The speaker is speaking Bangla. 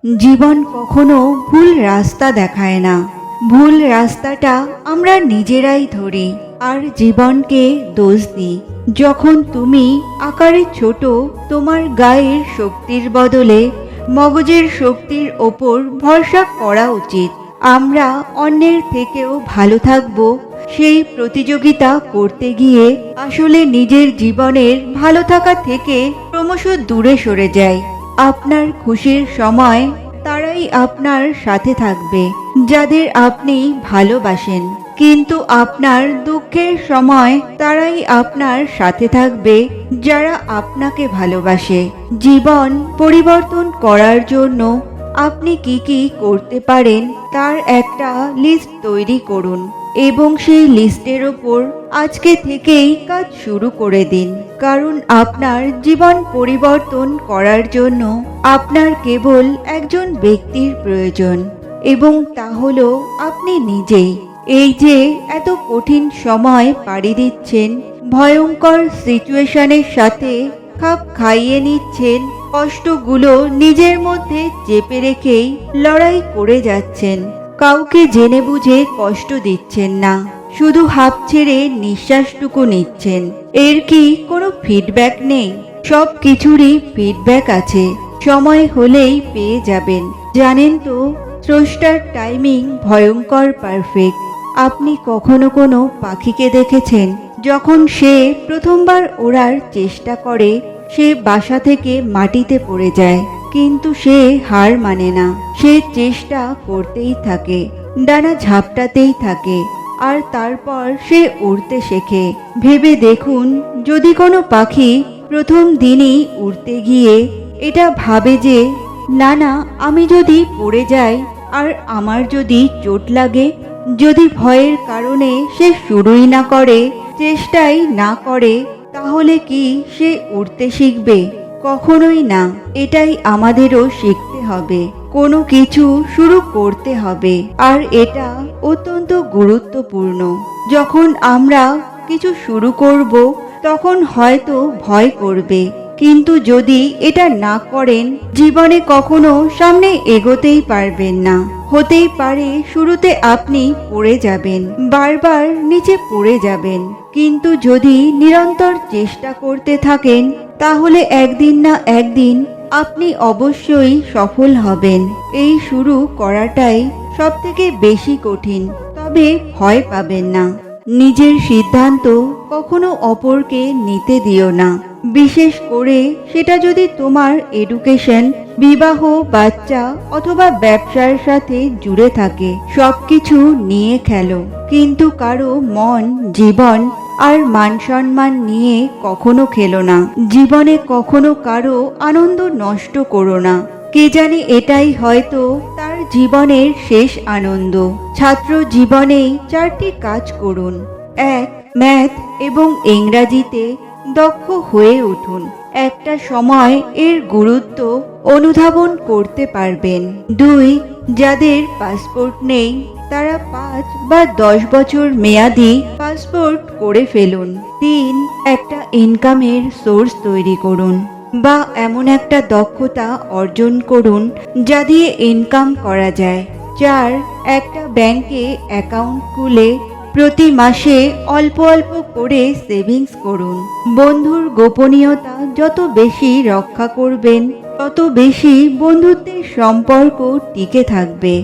জীবন কখনো ভুল রাস্তা দেখায় না। ভুল রাস্তাটা আমরা নিজেরাই ধরি আর জীবনকে দোষ দিই। যখন তুমি আকারে ছোট, তোমার গায়ের শক্তির বদলে মগজের শক্তির ওপর ভরসা করা উচিত। আমরা অন্যের থেকেও ভালো থাকবো সেই প্রতিযোগিতা করতে গিয়ে আসলে নিজের জীবনের ভালো থাকা থেকে ক্রমশ দূরে সরে যায়। আপনার খুশির সময় তারাই আপনার সাথে থাকবে যাদের আপনি ভালোবাসেন, কিন্তু আপনার দুঃখের সময় তারাই আপনার সাথে থাকবে যারা আপনাকে ভালোবাসে। জীবন পরিবর্তন করার জন্য আপনি কি কি করতে পারেন তার একটা লিস্ট তৈরি করুন এবং সেই লিস্টের ওপর আজকে থেকেই কাজ শুরু করে দিন। কারণ আপনার জীবন পরিবর্তন করার জন্য আপনার কেবল একজন ব্যক্তির প্রয়োজন এবং তা হলো আপনি নিজেই। এই যে এত কঠিন সময় পাড়ি দিচ্ছেন, ভয়ঙ্কর সিচুয়েশনের সাথে খাপ খাইয়ে নিচ্ছেন, কষ্টগুলো নিজের মধ্যে চেপে রেখেই লড়াই করে যাচ্ছেন, কাউকে জেনে বুঝে কষ্ট দিচ্ছেন না, শুধু হাঁপ ছেড়ে নিঃশ্বাসটুকু নিচ্ছেন। এর কি কোনো ফিডব্যাক নেই? সব কিছুরই ফিডব্যাক আছে, সময় হলেই পেয়ে যাবেন। জানেন তো, স্রষ্টার টাইমিং ভয়ঙ্কর পারফেক্ট। আপনি কখনো কোনো পাখিকে দেখেছেন যখন সে প্রথমবার ওড়ার চেষ্টা করে সে বাসা থেকে মাটিতে পড়ে যায়, কিন্তু সে হার মানে না, সে চেষ্টা করতেই থাকে, ডানা ঝাপটাতেই থাকে আর তারপর সে উড়তে শেখে। ভেবে দেখুন, যদি কোনো পাখি প্রথম দিনই উড়তে গিয়ে এটা ভাবে যে না না, আমি যদি পড়ে যাই আর আমার যদি চোট লাগে, যদি ভয়ের কারণে সে শুরুই না করে, চেষ্টাই না করে, তাহলে কি সে উড়তে শিখবে? কখনোই না। এটাই আমাদেরও শিখতে হবে, কোনো কিছু শুরু করতে হবে, আর এটা অত্যন্ত গুরুত্বপূর্ণ। যখন আমরা কিছু শুরু করব তখন হয়তো ভয় করবে, কিন্তু যদি এটা না করেন জীবনে কখনো সামনে এগোতেই পারবেন না। হতেই পারে শুরুতে আপনি পড়ে যাবেন, বারবার নিচে পড়ে যাবেন, কিন্তু যদি নিরন্তর চেষ্টা করতে থাকেন তাহলে একদিন না একদিন আপনি অবশ্যই সফল হবেন। এই শুরু করাটাই সবথেকে বেশি কঠিন, তবে ভয় পাবেন না। নিজের সিদ্ধান্ত কখনো অপরকে নিতে দিও না, বিশেষ করে সেটা যদি তোমার এডুকেশন, বিবাহ, বাচ্চা অথবা ব্যবসার সাথে জুড়ে থাকে। সবকিছু নিয়ে খেলো, কিন্তু কারো মন, জীবন আর মান সম্মান নিয়ে কখনো খেলো না। জীবনে কখনো কারো আনন্দ নষ্ট করো না, কে জানে এটাই হয়তো তার জীবনের শেষ আনন্দ। ছাত্র জীবনেই 4টি কাজ করুন। 1. ম্যাথ এবং ইংরাজিতে দক্ষ হয়ে উঠুন, একটা সময় এর গুরুত্ব অনুধাবন করতে পারবেন। 2. যাদের পাসপোর্ট নেই তারা 5 বা 10 বছর মেয়াদি পাসপোর্ট করে ফেলুন। 3. একটা ইনকামের সোর্স তৈরি করুন বা এমন একটা দক্ষতা অর্জন করুন যা দিয়ে ইনকাম করা যায়। 4. একটা ব্যাংকে অ্যাকাউন্ট খুলে প্রতি মাসে অল্প অল্প করে সেভিংস করুন। বন্ধুর গোপনীয়তা যত বেশি রক্ষা করবেন তত বেশি বন্ধুত্বের সম্পর্ক টিকে থাকবে।